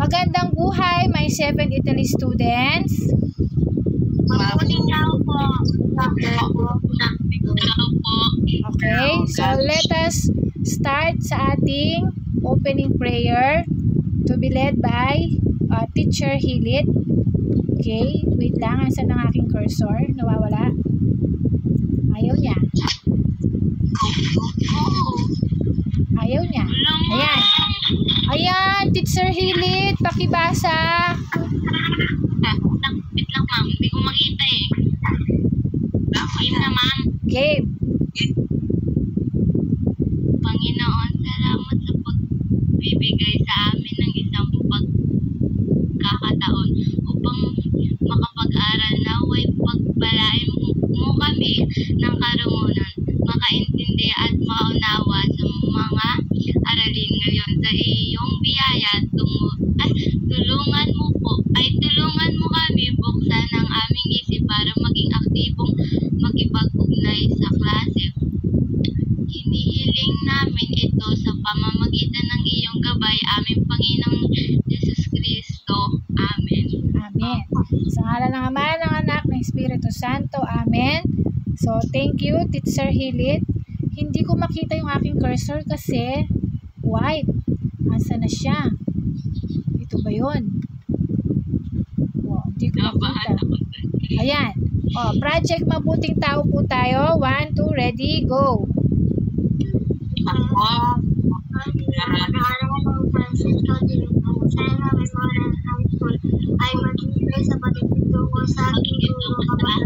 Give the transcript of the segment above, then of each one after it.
Magandang buhay, my 7 Italy students. Mabuting tao po. Okay, so let us start sa ating opening prayer to be led by Teacher Hilit. Okay, wait lang. Asan ang aking cursor? Nawawala. Ayaw niya. Ayaw niya. Ayan. Ayan, Teacher Hilit. Pakibasa. Wait lang, ma'am. Hindi ko makita eh. Game na, ma'am. Game. Panginoon, salamat sa pagbibigay sa amin ng isang pagkakataon upang makapag-aral. Naway pagpalain mo kami ng karunungan, makaintindi at maunawa sa mga aralin ngayon. Sa iyong biyaya, tulungan mo kami buksan ang aming isip para maging aktibong makipag-ugnay sa klase. Hinihiling namin ito sa pamamagitan ng iyong gabay, aming Panginoong Jesus Cristo. Amen. Amen. Sa ngalan ng Ama, ng Anak, ng Espiritu Santo. Amen. So, thank you, Teacher Hilit. Hindi ko makita yung aking cursor kasi white. Asa na siya? Ito ba yun? Oh, hindi ko makita. Ayan. Oh, project Mabuting Tao po tayo. 1, 2, ready, go. Ay magbibigay sa pagtitungo sa aking guro kapag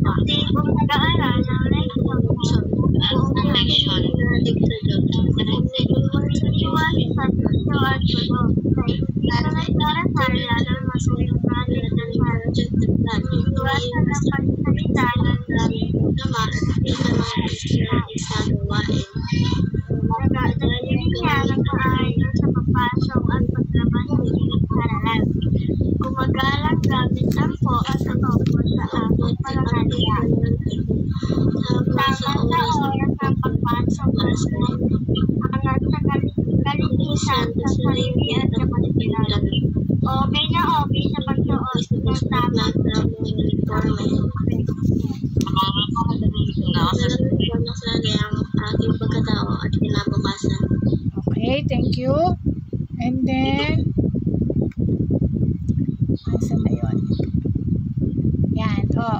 aktibong nag-aaral ng leksyon buong leksyon iwasan ng artulo darasal lalo masunugan ng iwasan ng pagsalita ng naman sa gawain nag-aaral niya ng kaayos sa papasok at paglabas ng haralan. Gumagalang gamit ang po at ang opo sa aming palangalya. Tama sa oras ng pagpasok at angat sa kalinisan sa sarili at kapatiran. Okay na okay sa pagsuot ng tamang uniforme. Nakasalagay ang ating pagkatao at kinabukasan. Okay, thank you. And then, asan na yun? Yan. Oh,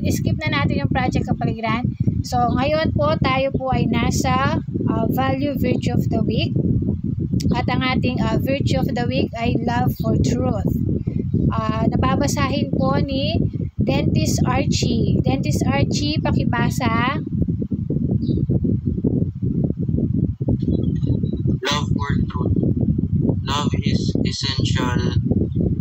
skip na natin yung project kapaligiran. So, ngayon po, tayo po ay nasa Value Virtue of the Week. At ang ating Virtue of the Week ay Love for Truth. Nababasahin po ni Dentist Archie. Dentist Archie, pakibasa. Love for truth. Love is essential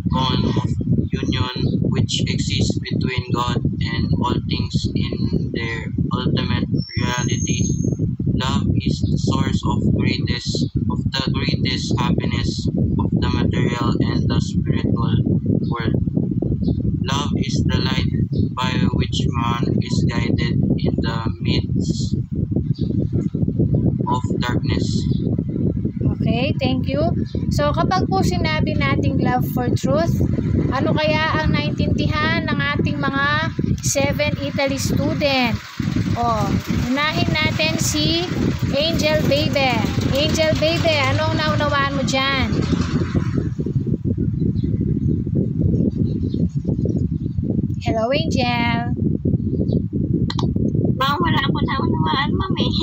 bond of union which exists between God and all things in their ultimate reality. Love is the source of the greatest happiness of the material and the spiritual world. Love is the light by which man is guided in the midst of darkness. Okay, thank you. So, kapag po sinabi nating love for truth, ano kaya ang naintindihan ng ating mga 7 Italy student? Oh, unahin natin si Angel Baby. Angel Baby, anong naunawaan mo dyan? Hello, Angel. Ma'am, wala ako naunawaan, ma'am eh.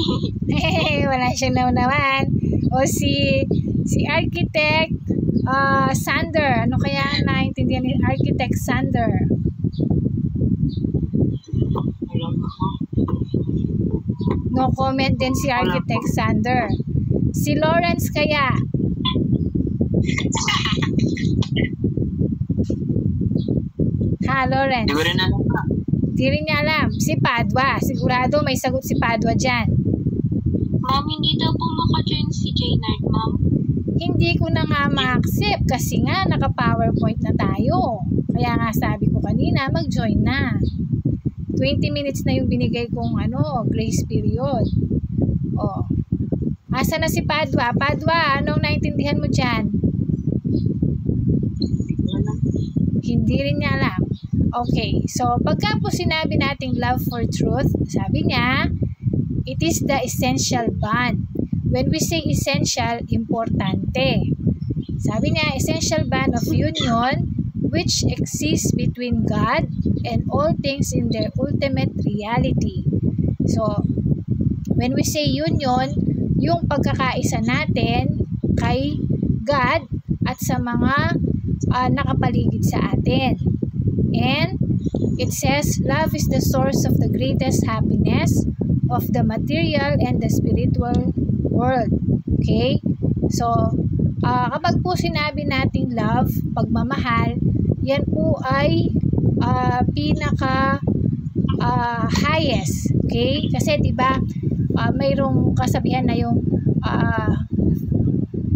Wala siyang naunawaan. O si Architect Sander. Ano kaya ang naintindihan ni Architect Sander? No comment din si Architect Sander. Si Lawrence kaya? Ha, Lawrence? Di ko rin alam pa. Di rin niya alam. Si Padua. Sigurado may sagot si Padua dyan. Ma'am, hindi daw po maka-join si Jaynard, ma'am. Hindi ko na nga ma-accept kasi nga naka-PowerPoint na tayo. Kaya nga sabi ko kanina, mag-join na. 20 minutes na yung binigay kong grace period. Oh. Asa na si Padua? Padua, anong naintindihan mo dyan? Hindi rin niya alam. Okay, so pagka po sinabi nating love for truth, sabi niya, it is the essential bond. When we say essential, importante. Sabi niya, essential bond of union which exists between God and all things in their ultimate reality. So, when we say union, yung pagkakaisa natin kay God at sa mga nakapaligid sa atin. And it says, love is the source of the greatest happiness of the material and the spiritual world. Okay? So, kapag po sinabi nating love, pagmamahal, yan po ay pinaka highest. Okay? Kasi 'di ba mayroong kasabihan na yung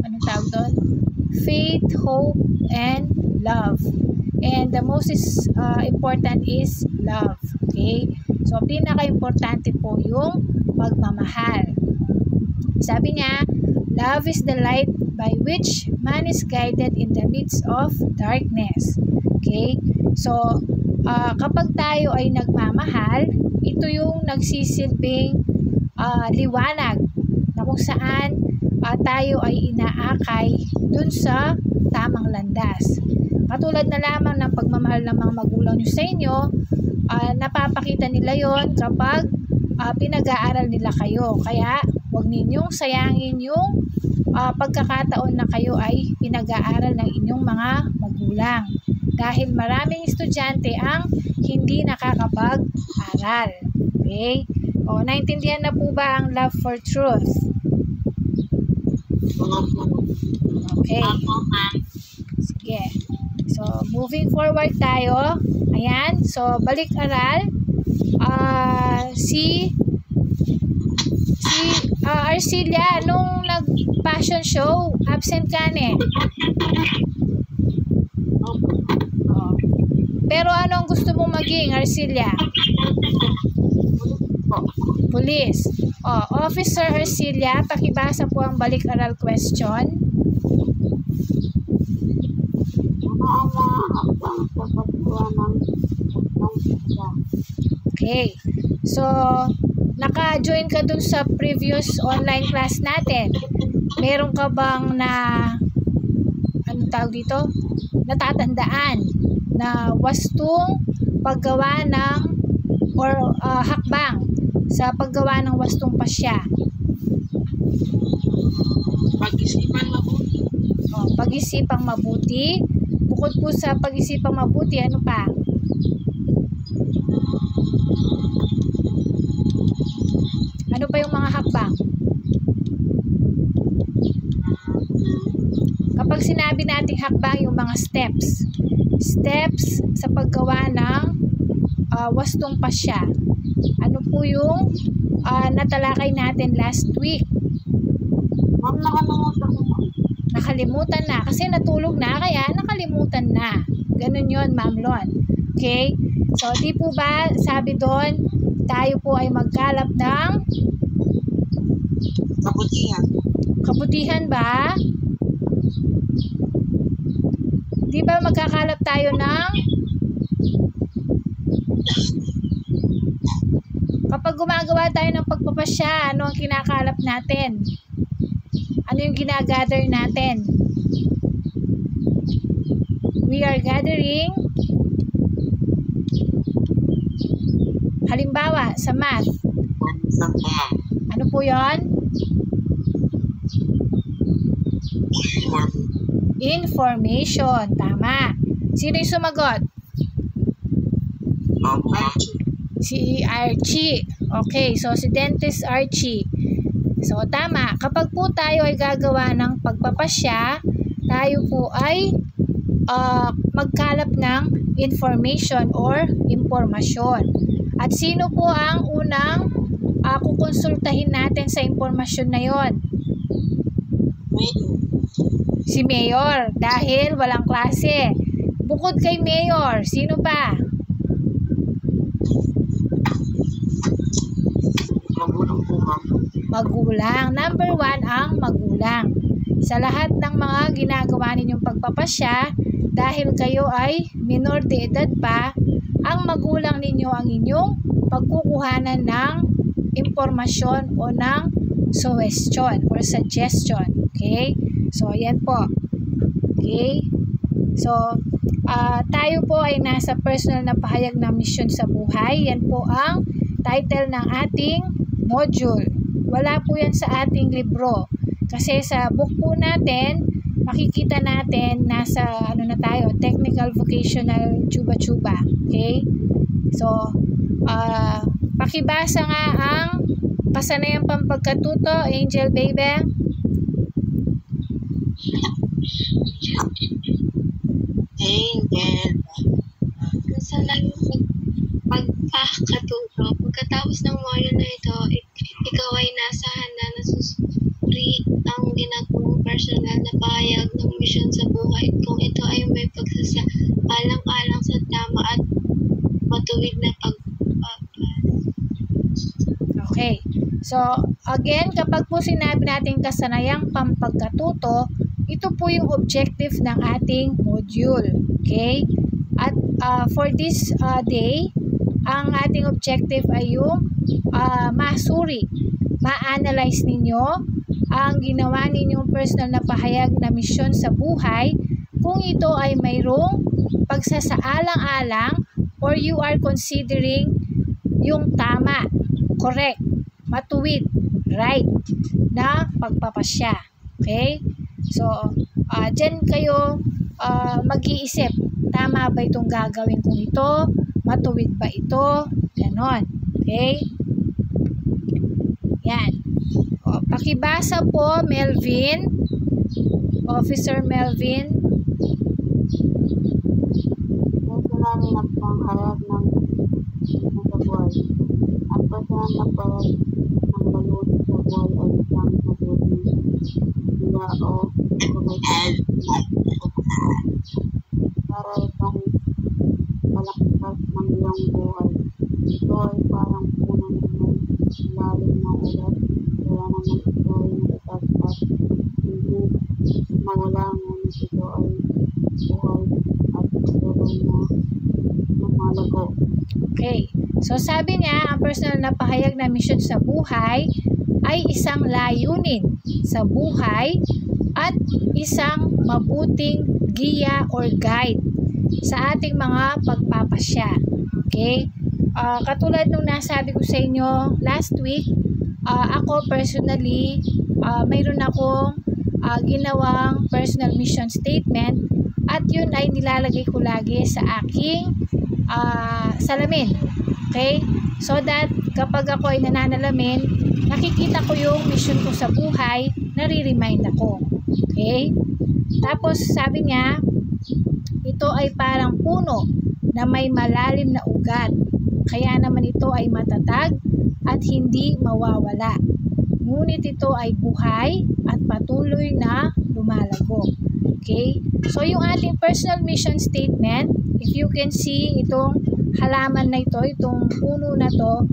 anong tawag doon? Faith, hope, and love. And the most important is love. Okay? So, pinaka-importante po yung pagmamahal. Sabi niya, love is the light by which man is guided in the midst of darkness. Okay? So, kapag tayo ay nagmamahal, ito yung nagsisilbing liwanag na kung saan tayo ay inaakay dun sa tamang landas. Katulad na lamang ng pagmamahal ng mga magulang nyo sa inyo, napapakita nila yon kapag pinag-aaral nila kayo. Kaya, huwag ninyong sayangin yung pagkakataon na kayo ay pinag-aaral ng inyong mga magulang. Dahil maraming estudyante ang hindi nakakapag-aral. Okay? O, naintindihan na po ba ang love for truth? Okay. Sige. So, moving forward tayo. Ayan. So, balik-aral. Si Arcelia, nung nag-fashion show, absent ka na eh. Oh. Pero anong gusto mong maging, Arcelia? Police. Oh, Officer Arcelia, pakibasa po ang balik-aral question. Okay. So, naka-join ka dun sa previous online class natin. Meron ka bang tawag dito? Natatandaan na wastong paggawa ng hakbang sa paggawa ng wastong pasya? Pag-isipan mabuti. Oh, pag-isipang mabuti. Bukod po sa pag-isipang mabuti, ano pa? Ano pa yung mga hakbang? Kapag sinabi nating hakbang, yung mga steps. Steps sa paggawa ng wastong pasya. Ano po yung natalakay natin last week? Ma'am, Nakalimutan na. Kasi natulog na, kaya nakalimutan na. Ganun yun, Ma'am Lon. Okay? So, di po ba, sabi doon, tayo po ay magkalap ng Kabutihan. kabutihan ba? Di ba magkakalap tayo ng kapag gumagawa tayo ng pagpapasya, ano ang kinakalap natin? Ano yung ginagather natin? We are gathering, halimbawa, sa math. Ano po yon? Information. Tama. Sino yung sumagot? Si Archie. Okay, so si Dentist Archie. So, tama. Kapag po tayo ay gagawa ng pagpapasya, tayo po ay magkalap ng information or impormasyon. At sino po ang unang kukonsultahin natin sa impormasyon na yon? Si Mayor. Dahil walang klase. Bukod kay Mayor, sino pa? Magulang po, ma'am. Magulang. Number 1 ang magulang. sa lahat ng mga ginagawa ninyong pagpapasya, dahil kayo ay minor de edad pa, ang magulang ninyo ang inyong pagkukuhanan ng impormasyon o ng suggestion. Okay? So, yan po. Okay? So, tayo po ay nasa personal na pahayag ng misyon sa buhay. Yan po ang title ng ating module. Wala po yan sa ating libro. Kasi sa book po natin, makikita natin nasa technical vocational chuba-chuba. Okay? So, pakibasa nga ang kasanayang pampagkatuto, Angel baby. Angel. Kasanayang pagkakatuto. Pagkatapos ng module na ito, ikaw ay nasa handa na susuri ang ginagawang personal na pahayag ng misyon sa buhay. Kung ito ay may pagsasaalang-alang sa tama at matuwid na pagpapas. Okay. So, again, kapag po sinabi natin kasanayang pampagkatuto, ito po yung objective ng ating module. Okay? At for this day, ang ating objective ay yung masuri, ma-analyze ninyo ang ginawa ninyong personal na pahayag na misyon sa buhay, kung ito ay mayroong pagsasaalang-alang or you are considering yung tama, correct, matuwid, right, na pagpapasya. Okay? So, dyan kayo mag-iisip, tama ba itong gagawin kong ito? Matuwid ba ito? Ganon. Okay? Yan. O, pakibasa po, Melvin. Officer Melvin. Personal na panghayag ng misyon sa buhay. Ang personal na pahayag ng layunin sa buhay ay isang mabuting sila o para itong palakpas ng iyong buhay. Ito ay parang puno na may ilalim ng ulat, kaya naman ito ay natatas at hindi mawala, ngunit ito ay buhay at patuloy na lumalago. Okay. So, sabi niya, ang personal na pahayag na misyon sa buhay ay isang layunin sa buhay at isang mabuting giya or guide sa ating mga pagpapasya. Okay? Katulad nung nasabi ko sa inyo last week, ako personally, mayroon akong ginawang personal mission statement at yun ay nilalagay ko lagi sa aking salamin. Okay? So that kapag ako ay nananalamin, nakikita ko yung mission ko sa buhay, nare-remind ako. Okay? Tapos sabi niya, ito ay parang puno na may malalim na ugat. Kaya naman ito ay matatag at hindi mawawala. Ngunit ito ay buhay at patuloy na lumalago. Okay? So yung ating personal mission statement, if you can see itong halaman na ito, itong puno na to,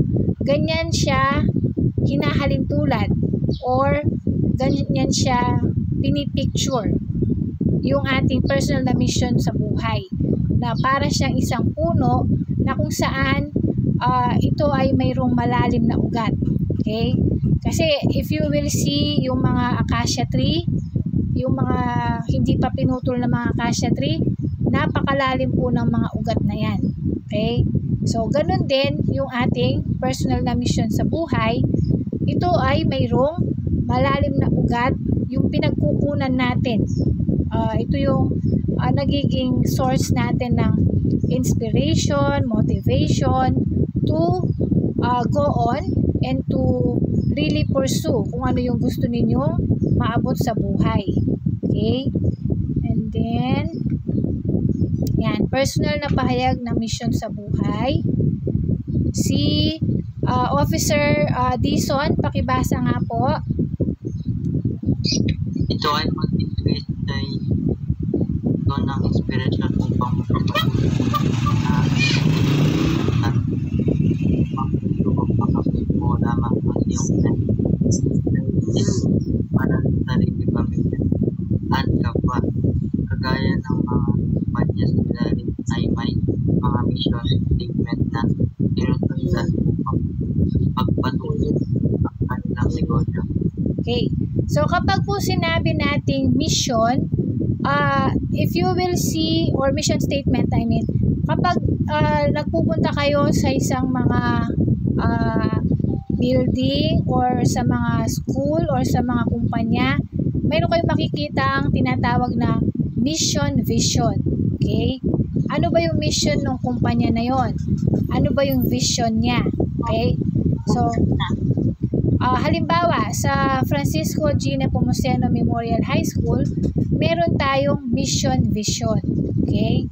ganyan siya hinahalintulad or ganyan siya pinipicture yung ating personal na mission sa buhay, na para siyang isang puno na kung saan ito ay mayroong malalim na ugat. Okay? Kasi if you will see yung mga acacia tree, yung mga hindi pa pinutol na mga acacia tree, napakalalim po ng mga ugat na yan. Okay? So, ganun din yung ating personal na mission sa buhay. Ito ay mayroong malalim na ugat, yung pinagkukunan natin. Ito yung nagiging source natin ng inspiration, motivation to go on and to really pursue kung ano yung gusto ninyong maabot sa buhay. Okay? And then, yan, personal na pahayag na mission sa buhay. Si Officer Dison, pakibasa nga po. Ito ay mag-integrate ito ng inspiration upang makapit mo lamang ang iyong para sa sarili pamilya. mission statement na tinutundan upang pagpatuloy ang kanilang negosyo. Okay. So, kapag po sinabi nating mission, if you will see, or mission statement, I mean, kapag nagpupunta kayo sa isang mga building or sa mga school or sa mga kumpanya, mayroon kayong makikita ang tinatawag na mission vision. Okay? Ano ba yung mission ng kumpanya na yon? Ano ba yung vision niya? Okay? So, halimbawa, sa Francisco G. Nepomuceno Memorial High School, meron tayong mission vision. Okay?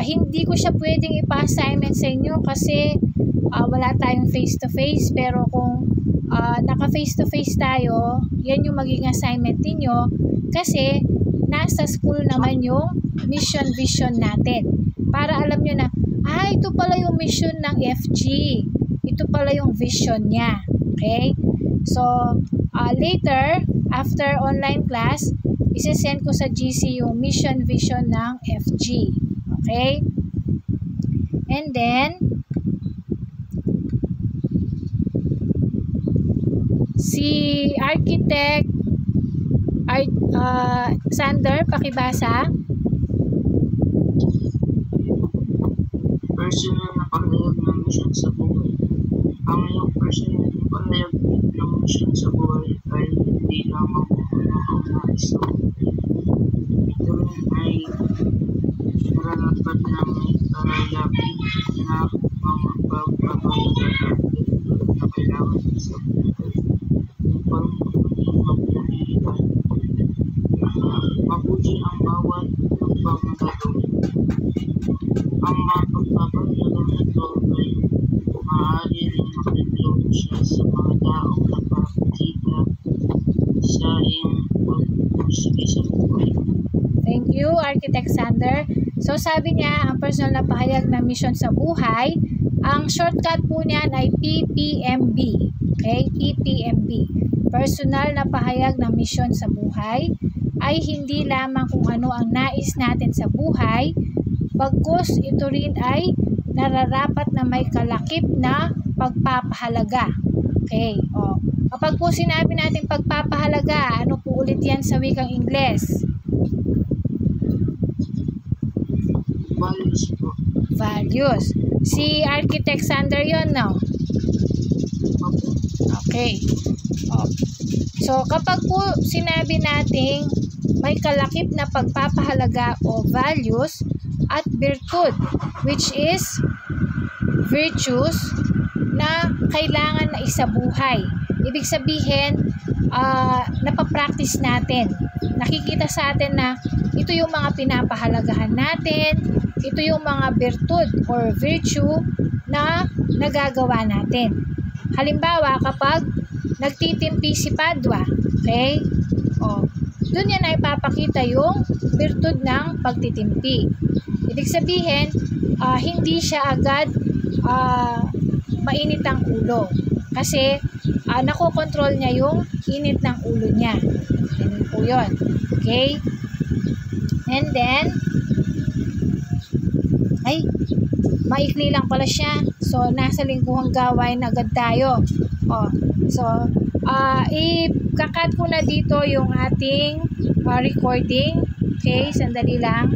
Hindi ko siya pwedeng ipa-assignment sa inyo kasi wala tayong face-to-face, pero kung naka-face-to-face tayo, yan yung magiging assignment ninyo kasi nasa school naman yung mission vision natin. Para alam nyo na, ito pala yung mission ng FG. Ito pala yung vision niya. Okay? So, later, after online class, isesend ko sa GC yung mission vision ng FG. Okay? And then, si Architect Sander, pakibasa. Personal na pahayag ng mission sa buhay. Ang iyong personal na pahayag ng mission sa buhay ay hindi lamang kung ang nais mo. Ito rin ay nararapat na may karayapin na mga pagpapahayag na kailangan sa buhay upang mabuhay. Mabuti ang bawat pagpapagawin. Ang mga pagpapahayag nito ay maaari rin makitulong siya sa mga taong nakakita sa iyong pagpursige sa buhay. Thank you, Architect Sander. So, sabi niya, ang personal na pahayag ng mission sa buhay, ang shortcut po niyan ay PPMB. Okay? PPMB. Personal na pahayag ng mission sa buhay ay hindi lamang kung ano ang nais natin sa buhay, bagkus ito rin ay nararapat na may kalakip na pagpapahalaga. Okay. Kapag po sinabi natin pagpapahalaga, ano po ulit yan sa wikang Ingles? Values po. Values. Si Architect Sander yun, no? Okay. So, kapag po sinabi nating may kalakip na pagpapahalaga o values at virtud, which is virtues na kailangan na isabuhay. Ibig sabihin, napapractice natin. Nakikita sa atin na ito yung mga pinapahalagahan natin, ito yung mga virtud or virtue na nagagawa natin. Halimbawa, kapag nagtitimpi si Padua, okay? Doon yan ay papakita yung virtud ng pagtitimpi. Ibig sabihin, hindi siya agad mainit ang ulo. Kasi, nakokontrol niya yung init ng ulo niya. Ganun po yun. Okay? And then, maikli lang pala siya. So, nasa lingguhang gawain agad tayo. So, ikakat ko na dito yung ating recording. Okay, sandali lang.